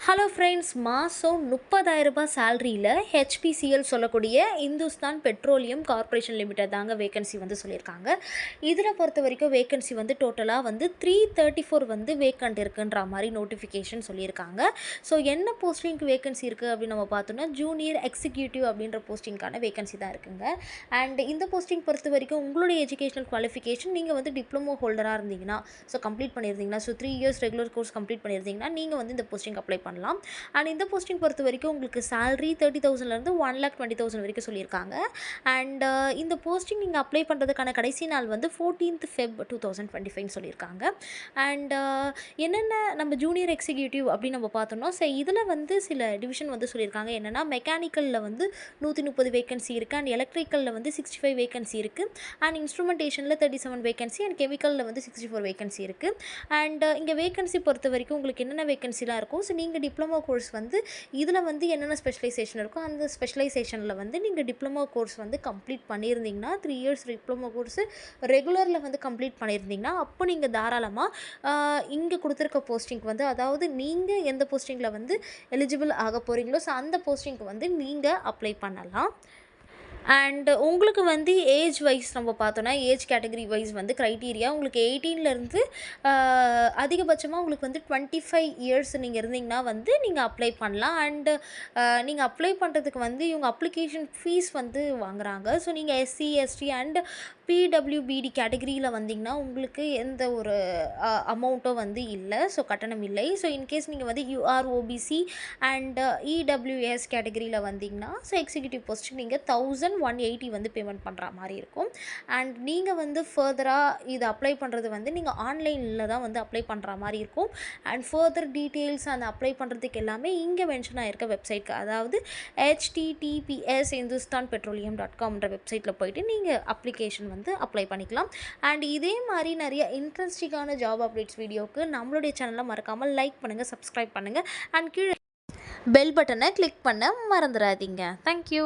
Hello friends, மாதம் 30,000 சேலரியில் HPCL சொல்லக்கூடிய Hindustan petroleum corporation limited தாங்க வேகன்சி வந்து சொல்லியிருக்காங்க. இதில் பொறுத்த வரைக்கும் வேகன்சி வந்து டோட்டலாக வந்து 334 வந்து வேக்கண்ட் இருக்குன்ற மாதிரி நோட்டிஃபிகேஷன் சொல்லியிருக்காங்க. ஸோ என்ன போஸ்டிங்க்கு வேகன்சி இருக்குது அப்படின்னு நம்ம பார்த்தோம்னா ஜூனியர் எக்ஸிக்யூட்டிவ் அப்படின்ற போஸ்டிங்கான வேகன்சி தான் இருக்குங்க. அண்ட் இந்த போஸ்டிங் பொறுத்த வரைக்கும் உங்களுடைய எஜுகேஷனல் குவாலிஃபிகேஷன் நீங்கள் வந்து டிப்ளமோ ஹோல்டராக இருந்தீங்கன்னா, ஸோ கம்ப்ளீட் பண்ணியிருந்தீங்கன்னா, so 3 years regular course complete பண்ணியிருந்தீங்கன்னா நீங்கள் வந்து இந்த போஸ்டிங் அப்ளை பண்ணலாம். அண்ட் இந்த போஸ்டிங் பொறுத்த வரைக்கும் உங்களுக்கு salary 30,000லேருந்து 1,20,000 வரைக்கும் சொல்லியிருக்காங்க. அண்ட் இந்த போஸ்டிங் நீங்கள் அப்ளை பண்ணுறதுக்கான கடைசி நாள் வந்து 14th Feb 2025 சொல்லியிருக்காங்க. அண்ட் என்னென்ன நம்ம ஜூனியர் எக்ஸிக்யூட்டிவ் அப்படின்னு நம்ம பார்த்தோம்னா, இதில் வந்து சில டிவிஷன் வந்து சொல்லியிருக்காங்க. என்னென்னா மெக்கானிக்கலில் வந்து 130 வேகன்சி இருக்குது, அண்ட் எலக்ட்ரிக்கலில் வந்து 65 வேகன்சி இருக்குது, அண்ட் இன்ஸ்ட்ருமெண்டேஷனில் 37 வேகன்சி, அண்ட் கெமிக்கலில் வந்து 64 வேகன்சி இருக்குது. அண்ட் இங்கே வேகன்சி பொறுத்த வரைக்கும் உங்களுக்கு என்னென்ன வேகன்சிலாம் இருக்கும், ஸோ நீங்கள் டிப்ளமோ கோர்ஸ் வந்து இதில் வந்து என்னென்ன ஸ்பெஷலைசேஷன் இருக்கோ அந்த ஸ்பெஷலைசேஷனில் வந்து நீங்கள் டிப்ளமோ கோர்ஸ் வந்து கம்ப்ளீட் பண்ணியிருந்தீங்கன்னா, 3 இயர்ஸ் டிப்ளமோ கோர்ஸு ரெகுலரில் வந்து கம்ப்ளீட் பண்ணியிருந்தீங்கன்னா, அப்போ நீங்கள் தாராளமாக இங்கே கொடுத்துருக்க போஸ்டிங்க்கு வந்து, அதாவது நீங்கள் எந்த போஸ்டிங்கில் வந்து எலிஜிபிள் ஆக போகிறீங்களோ ஸோ அந்த போஸ்டிங்க்கு வந்து நீங்கள் அப்ளை பண்ணலாம். அண்ட் உங்களுக்கு வந்து ஏஜ் வைஸ் நம்ம பார்த்தோன்னா, ஏஜ் கேட்டகரி வைஸ் வந்து க்ரைட்டீரியா உங்களுக்கு 18லேருந்து அதிகபட்சமாக உங்களுக்கு வந்து 25 இயர்ஸ் நீங்கள் இருந்தீங்கன்னா வந்து நீங்கள் அப்ளை பண்ணலாம். அண்டு நீங்கள் அப்ளை பண்ணுறதுக்கு வந்து இவங்க அப்ளிகேஷன் ஃபீஸ் வந்து வாங்குகிறாங்க. ஸோ நீங்கள் எஸ்சி, எஸ்டி அண்ட் பிடபிள்யூபிடி கேட்டகரியில் வந்தீங்கன்னா உங்களுக்கு எந்த ஒரு அமௌண்ட்டும் வந்து இல்லை, ஸோ கட்டணம் இல்லை. ஸோ இன்கேஸ் நீங்கள் வந்து யூஆர்ஓபிசி அண்ட் இடபிள்யூஎஸ் கேட்டகரியில் வந்தீங்கன்னா, ஸோ எக்ஸிக்யூட்டிவ் போஸ்ட்டுக்கு நீங்கள் 1,180 வந்து பேமெண்ட் பண்ணுற மாதிரி இருக்கும். அண்ட் நீங்கள் வந்து ஃபர்தராக இது அப்ளை பண்ணுறது வந்து நீங்கள் ஆன்லைனில் தான் வந்து அப்ளை பண்ணுற மாதிரி இருக்கும். அண்ட் ஃபர்தர் டீட்டெயில்ஸ் அந்த அப்ளை பண்ணுறதுக்கு எல்லாமே இங்கே மென்ஷன் ஆகிருக்க வெப்சைட்க்கு, அதாவது https hindustanpetroleum.comன்ற வெப்சைட்டில் போய்ட்டு நீங்கள் அப்ளிகேஷன் வந்து அப்ளை பண்ணிக்கலாம். அண்ட் இதே மாதிரி நிறைய இன்ட்ரெஸ்டிங்கான ஜாப் அப்டேட்ஸ் வீடியோவுக்கு நம்மளுடைய சேனலை மறக்காமல் லைக் பண்ணுங்கள், சப்ஸ்கிரைப் பண்ணுங்கள், அண்ட் கீழே பெல் பட்டனை கிளிக் பண்ண மறந்துடாதீங்க. தேங்க்யூ.